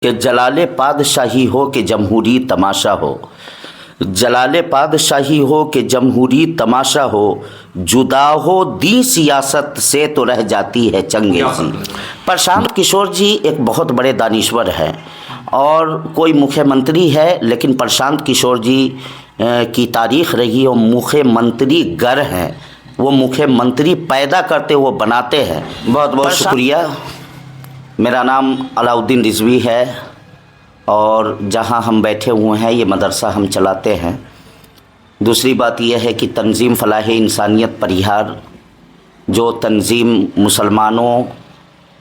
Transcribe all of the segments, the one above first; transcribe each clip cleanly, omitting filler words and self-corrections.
कि जलाले पादशाही हो कि जमहूरी तमाशा हो, जलाले पादशाही हो कि जमहूरी तमाशा हो, जुदा हो दी सियासत से तो रह जाती है चंगेज़ी। प्रशांत किशोर जी एक बहुत बड़े दानिश्वर हैं और कोई मुख्यमंत्री है, लेकिन प्रशांत किशोर जी की तारीख रही और मुख्यमंत्री गर हैं। वो मुख्यमंत्री पैदा करते, वो बनाते हैं। बहुत बहुत शुक्रिया। मेरा नाम अलाउद्दीन रिजवी है और जहां हम बैठे हुए हैं ये मदरसा हम चलाते हैं। दूसरी बात यह है कि तंजीम फलाह इंसानियत परिहार, जो तंजीम मुसलमानों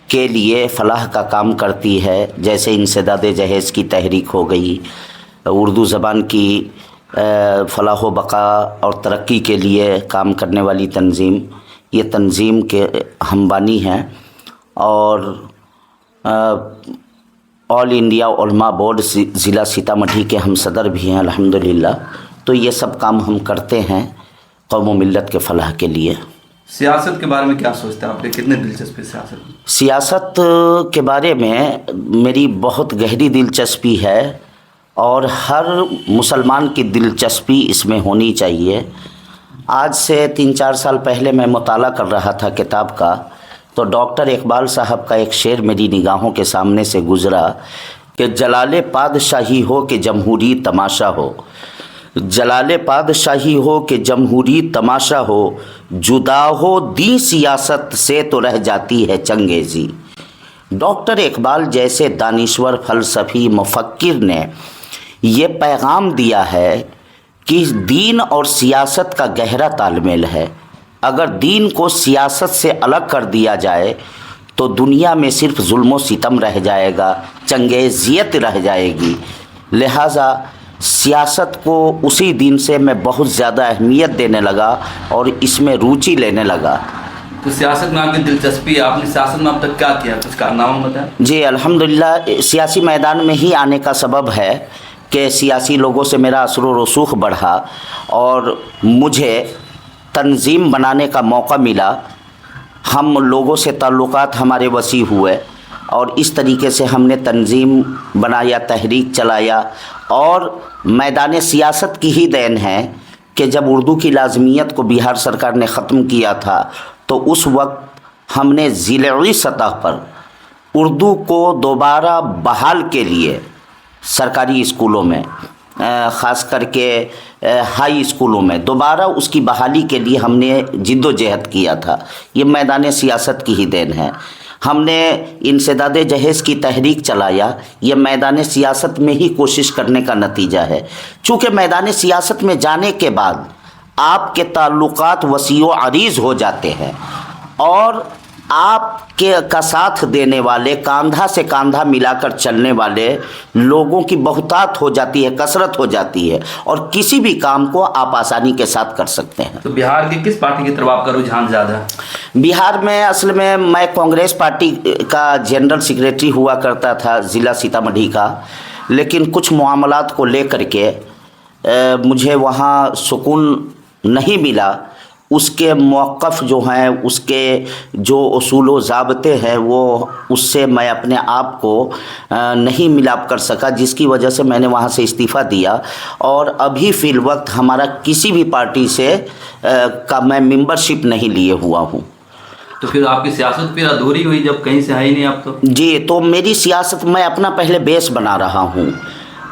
के लिए फ़लाह का काम करती है, जैसे इंसदाद जहेज़ की तहरीक हो गई, उर्दू ज़बान की फ़लाह व बका और तरक्की के लिए काम करने वाली तंजीम, ये तंजीम के हम बानी हैं और ऑल इंडिया उलमा बोर्ड ज़िला सीतामढ़ी के हम सदर भी हैं अल्हम्दुलिल्लाह। तो ये सब काम हम करते हैं कौम व मिल्लत के फ़लाह के लिए। सियासत के बारे में क्या सोचते हैं, आपके कितने दिलचस्पी सियासत में? सियासत के बारे में मेरी बहुत गहरी दिलचस्पी है और हर मुसलमान की दिलचस्पी इसमें होनी चाहिए। आज से 3-4 साल पहले मैं मुताला कर रहा था किताब का, तो डॉक्टर इकबाल साहब का एक शेर मेरी निगाहों के सामने से गुज़रा कि जलाले पादशाही हो कि जमहूरी तमाशा हो, जलाले पादशाही हो कि जमहूरी तमाशा हो, जुदा हो दी सियासत से तो रह जाती है चंगेज़ी। डॉक्टर इकबाल जैसे दानिश्वर फ़लसफ़ी मुफ़क्किर ने ये पैगाम दिया है कि दीन और सियासत का गहरा तालमेल है। अगर दीन को सियासत से अलग कर दिया जाए तो दुनिया में सिर्फ जुल्म व सितम रह जाएगा, चंगेज़ियत रह जाएगी। लिहाजा सियासत को उसी दिन से मैं बहुत ज़्यादा अहमियत देने लगा और इसमें रुचि लेने लगा। तो सियासत में आपकी दिलचस्पी है, आपने सियासत में अब तक क्या किया, कुछ कारनामा बताएं? जी अल्हम्दुलिल्लाह, सियासी मैदान में ही आने का सबब है कि सियासी लोगों से मेरा असर व रसूख बढ़ा और मुझे तंजीम बनाने का मौका मिला। हम लोगों से ताल्लुकात हमारे वसी हुए और इस तरीके से हमने तंजीम बनाया, तहरीक चलाया। और मैदान सियासत की ही देन है कि जब उर्दू की लाज़मियत को बिहार सरकार ने ख़त्म किया था तो उस वक्त हमने ज़िले सतह पर उर्दू को दोबारा बहाल के लिए सरकारी स्कूलों में, ख़ास करके हाई स्कूलों में दोबारा उसकी बहाली के लिए हमने जिद्दोजहद किया था। ये मैदान सियासत की ही देन है। हमने इंसदाद जहेज़ की तहरीक चलाया, ये मैदान सियासत में ही कोशिश करने का नतीजा है। चूँकि मैदान सियासत में जाने के बाद आपके ताल्लुकात वसी व अरीज़ हो जाते हैं और आपके का साथ देने वाले, कांधा से कांधा मिलाकर चलने वाले लोगों की बहुतात हो जाती है, कसरत हो जाती है और किसी भी काम को आप आसानी के साथ कर सकते हैं। तो बिहार की किस पार्टी की तरफ आपका रुझान ज़्यादा है? बिहार में असल में मैं कांग्रेस पार्टी का जनरल सेक्रेटरी हुआ करता था ज़िला सीतामढ़ी का, लेकिन कुछ मामलात को लेकर के मुझे वहाँ सुकून नहीं मिला। उसके मौक़िफ़ जो हैं, उसके जो उसूल व ज़ाब्ते हैं, वो उससे मैं अपने आप को नहीं मिलाप कर सका, जिसकी वजह से मैंने वहाँ से इस्तीफ़ा दिया और अभी फ़िल वक्त हमारा किसी भी पार्टी से का मैं मेंबरशिप नहीं लिए हुआ हूँ। तो फिर आपकी सियासत फिर अधूरी हुई जब कहीं से है ही नहीं आप तो? जी, तो मेरी सियासत, मैं अपना पहले बेस बना रहा हूँ।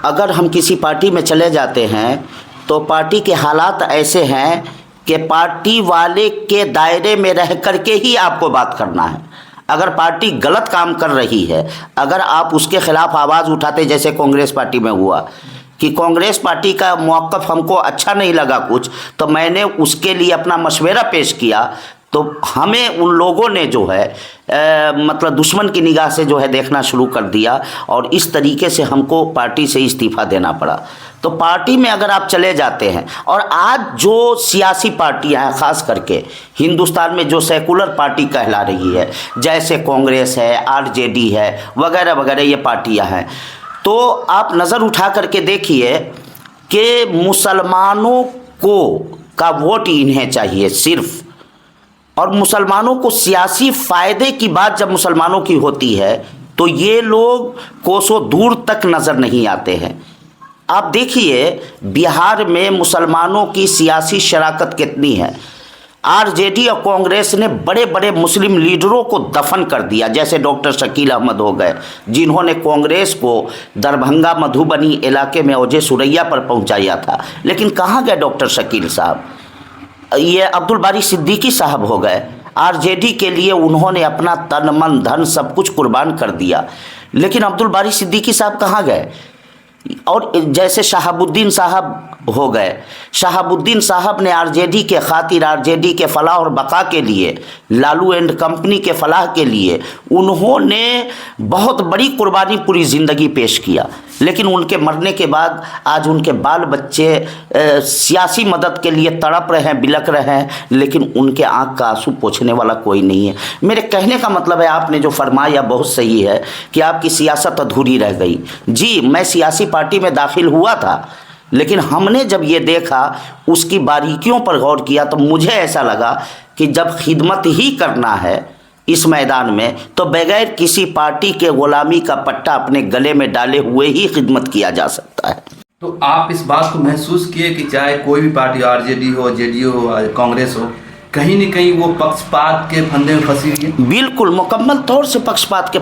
अगर हम किसी पार्टी में चले जाते हैं तो पार्टी के हालात ऐसे हैं कि पार्टी वाले के दायरे में रह करके ही आपको बात करना है। अगर पार्टी गलत काम कर रही है, अगर आप उसके ख़िलाफ़ आवाज़ उठाते, जैसे कांग्रेस पार्टी में हुआ कि कांग्रेस पार्टी का मौक़िफ़ हमको अच्छा नहीं लगा कुछ, तो मैंने उसके लिए अपना मशवरा पेश किया, तो हमें उन लोगों ने जो है मतलब दुश्मन की निगाह से जो है देखना शुरू कर दिया और इस तरीके से हमको पार्टी से इस्तीफ़ा देना पड़ा। तो पार्टी में अगर आप चले जाते हैं, और आज जो सियासी पार्टियां हैं, ख़ास करके हिंदुस्तान में जो सेकुलर पार्टी कहला रही है, जैसे कांग्रेस है, आरजेडी है, वगैरह वगैरह ये पार्टियां हैं, तो आप नज़र उठा करके देखिए कि मुसलमानों को का वोट इन्हें चाहिए सिर्फ़, और मुसलमानों को सियासी फ़ायदे की बात जब मुसलमानों की होती है तो ये लोग कोसों दूर तक नज़र नहीं आते हैं। आप देखिए बिहार में मुसलमानों की सियासी शराकत कितनी है। आरजेडी और कांग्रेस ने बड़े बड़े मुस्लिम लीडरों को दफन कर दिया, जैसे डॉक्टर शकील अहमद हो गए, जिन्होंने कांग्रेस को दरभंगा मधुबनी इलाके में ओजे सुरैया पर पहुंचाया था। लेकिन कहाँ गए डॉक्टर शकील साहब? ये अब्दुल बारी सिद्दीकी साहब हो गए। आरजेडी के लिए उन्होंने अपना तन मन धन सब कुछ कुर्बान कर दिया, लेकिन अब्दुल बारी सिद्दीकी साहब कहाँ गए? और जैसे शहाबुद्दीन साहब हो गए, शहाबुद्दीन साहब ने आरजेडी के खातिर, आरजेडी के फलाह और बका के लिए, लालू एंड कंपनी के फलाह के लिए उन्होंने बहुत बड़ी कुर्बानी पूरी ज़िंदगी पेश किया। लेकिन उनके मरने के बाद आज उनके बाल बच्चे सियासी मदद के लिए तड़प रहे हैं, बिलख रहे हैं, लेकिन उनके आंख का आंसू पोंछने वाला कोई नहीं है। मेरे कहने का मतलब है, आपने जो फरमाया बहुत सही है कि आपकी सियासत अधूरी रह गई। जी, मैं सियासी पार्टी में दाखिल हुआ था, लेकिन हमने जब ये देखा, उसकी बारीकियों पर गौर किया, तो मुझे ऐसा लगा कि जब खिदमत ही करना है इस मैदान में, तो बगैर किसी पार्टी के गुलामी का पट्टा अपने गले में डाले हुए ही खिदमत किया जा सकता है। तो आप इस बात को महसूस किए कि चाहे कोई भी पार्टी, आरजेडी हो, जेडीयू हो, कांग्रेस हो, कहीं न कहीं वो पक्षपात के फंदे में फंसी हुई है? बिल्कुल, मुकम्मल तौर से पक्षपात के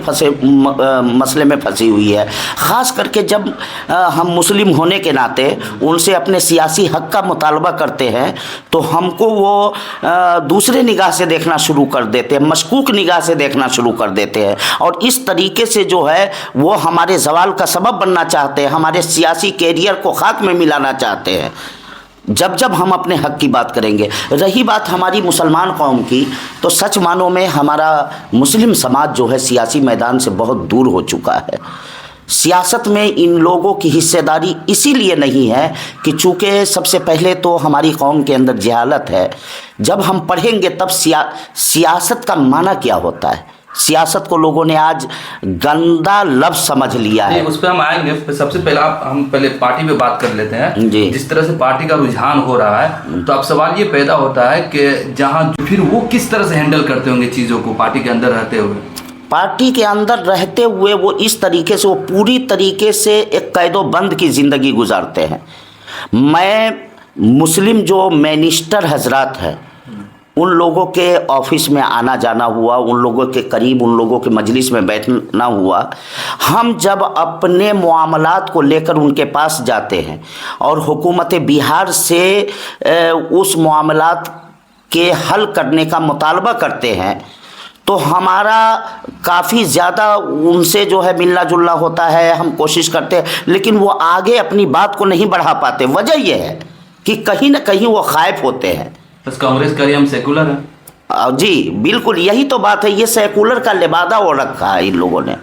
मसले में फंसी हुई है। ख़ास करके जब हम मुस्लिम होने के नाते उनसे अपने सियासी हक का मुतालबा करते हैं, तो हमको वो दूसरे निगाह से देखना शुरू कर देते हैं, मशकूक निगाह से देखना शुरू कर देते हैं, और इस तरीके से जो है वो हमारे ज़वाल का सबब बनना चाहते हैं, हमारे सियासी कैरियर को खाक में मिलाना चाहते हैं। जब जब हम अपने हक की बात करेंगे, रही बात हमारी मुसलमान कौम की, तो सच मानों में हमारा मुस्लिम समाज जो है सियासी मैदान से बहुत दूर हो चुका है। सियासत में इन लोगों की हिस्सेदारी इसीलिए नहीं है कि चूँकि सबसे पहले तो हमारी कौम के अंदर जहालत है। जब हम पढ़ेंगे तब सियासत का माना क्या होता है, सियासत को लोगों ने आज गंदा लफ्ज़ समझ लिया है। उस पर हम आएंगे। सबसे पहले हम पहले पार्टी पे बात कर लेते हैं जी। जिस तरह से पार्टी का रुझान हो रहा है, तो अब सवाल ये पैदा होता है कि जहां फिर वो किस तरह से हैंडल करते होंगे चीज़ों को पार्टी के अंदर रहते हुए? पार्टी के अंदर रहते हुए वो इस तरीके से, वो पूरी तरीके से एक कैदो बंद की ज़िंदगी गुजारते हैं। मैं मुस्लिम जो मिनिस्टर हजरात हैं, उन लोगों के ऑफिस में आना जाना हुआ, उन लोगों के करीब, उन लोगों के मजलिस में बैठना हुआ। हम जब अपने मामलात को लेकर उनके पास जाते हैं और हुकूमत बिहार से उस मामलात के हल करने का मुतालबा करते हैं, तो हमारा काफ़ी ज़्यादा उनसे जो है मिलना जुलना होता है, हम कोशिश करते हैं, लेकिन वो आगे अपनी बात को नहीं बढ़ा पाते। वजह यह है कि कहीं ना कहीं वो खाइफ होते हैं। बस कांग्रेस का हम सेकुलर है। जी बिल्कुल, यही तो बात है। ये सेकुलर का लिबादा ओढ़ रखा है इन लोगों ने।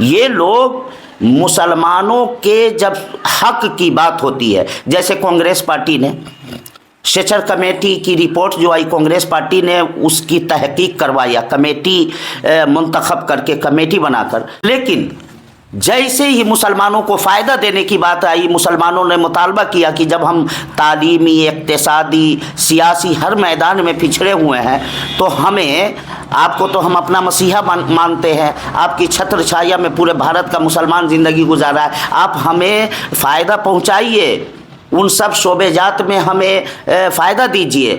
ये लोग मुसलमानों के जब हक की बात होती है, जैसे कांग्रेस पार्टी ने शेचर कमेटी की रिपोर्ट जो आई, कांग्रेस पार्टी ने उसकी तहकीक करवाया, कमेटी मुंतखब करके, कमेटी बनाकर, लेकिन जैसे ही मुसलमानों को फ़ायदा देने की बात आई, मुसलमानों ने मुतालबा किया कि जब हम तालीमी, इक़्तिसादी, सियासी हर मैदान में पिछड़े हुए हैं, तो हमें, आपको तो हम अपना मसीहा मानते हैं, आपकी छत्र छाया में पूरे भारत का मुसलमान ज़िंदगी गुजारा है, आप हमें फ़ायदा पहुँचाइए, उन सब शोबेजात में हमें फ़ायदा दीजिए।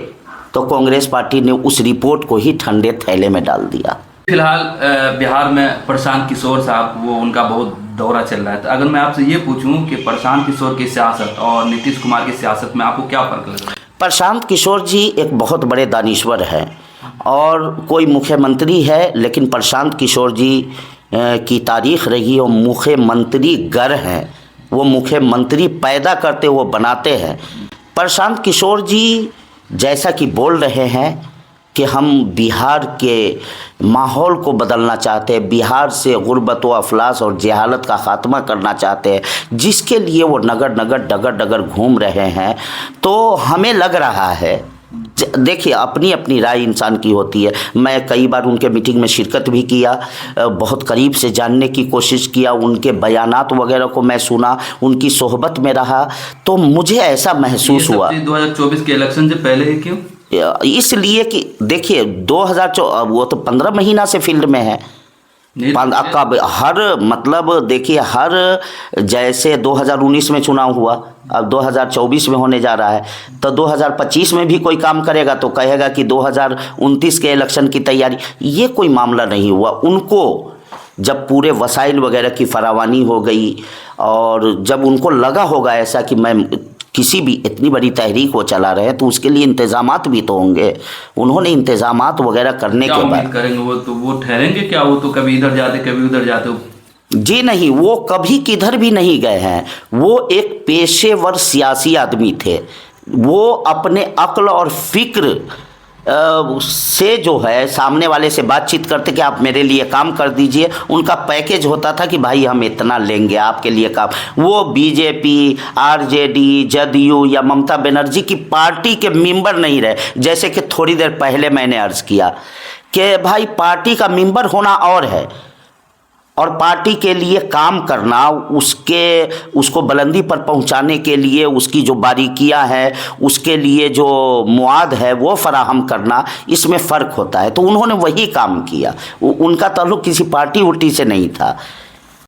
तो कांग्रेस पार्टी ने उस रिपोर्ट को ही ठंडे थैले में डाल दिया। फिलहाल बिहार में प्रशांत किशोर साहब, वो उनका बहुत दौरा चल रहा है, तो अगर मैं आपसे ये पूछूं कि प्रशांत किशोर की सियासत और नीतीश कुमार की सियासत में आपको क्या फ़र्क लग रहा है? प्रशांत किशोर जी एक बहुत बड़े दानिश्वर हैं और कोई मुख्यमंत्री है, लेकिन प्रशांत किशोर जी की तारीख रही और मुख्यमंत्री गर हैं। वो मुख्यमंत्री पैदा करते, वो बनाते हैं। प्रशांत किशोर जी जैसा कि बोल रहे हैं कि हम बिहार के माहौल को बदलना चाहते हैं, बिहार से गुर्बत व अफलास और जहालत का ख़ात्मा करना चाहते हैं, जिसके लिए वो नगर नगर डगर डगर घूम रहे हैं, तो हमें लग रहा है, देखिए अपनी अपनी राय इंसान की होती है। मैं कई बार उनके मीटिंग में शिरकत भी किया, बहुत करीब से जानने की कोशिश किया, उनके बयानात वगैरह को मैं सुना, उनकी सोहबत में रहा, तो मुझे ऐसा महसूस हुआ 2024 के इलेक्शन से पहले ही। क्यों? इसलिए कि देखिए 2024, वो तो 15 महीना से फील्ड में है, कब हर मतलब देखिए हर जैसे 2019 में चुनाव हुआ, अब 2024 में होने जा रहा है, तो 2025 में भी कोई काम करेगा तो कहेगा कि 2029 के इलेक्शन की तैयारी, ये कोई मामला नहीं हुआ। उनको जब पूरे वसाइल वगैरह की फरावानी हो गई और जब उनको लगा होगा ऐसा कि मैं किसी भी इतनी बड़ी तहरीक वो चला रहे हैं तो उसके लिए इंतजामात भी तो होंगे, उन्होंने इंतजामात वगैरह करने के बाद करेंगे वो ठहरेंगे क्या? वो तो कभी इधर जाते कभी उधर जाते। जी नहीं, वो कभी किधर भी नहीं गए हैं। वो एक पेशेवर सियासी आदमी थे। वो अपने अक्ल और फिक्र से जो है सामने वाले से बातचीत करते कि आप मेरे लिए काम कर दीजिए। उनका पैकेज होता था कि भाई हम इतना लेंगे आपके लिए काम। वो बीजेपी, आरजेडी, जदयू या ममता बनर्जी की पार्टी के मेंबर नहीं रहे। जैसे कि थोड़ी देर पहले मैंने अर्ज़ किया कि भाई पार्टी का मेंबर होना और है और पार्टी के लिए काम करना, उसको बुलंदी पर पहुंचाने के लिए उसकी जो बारीकियां हैं, उसके लिए जो मुआद है वो फराहम करना, इसमें फ़र्क होता है। तो उन्होंने वही काम किया। उनका ताल्लुक़ किसी पार्टी उर्टी से नहीं था।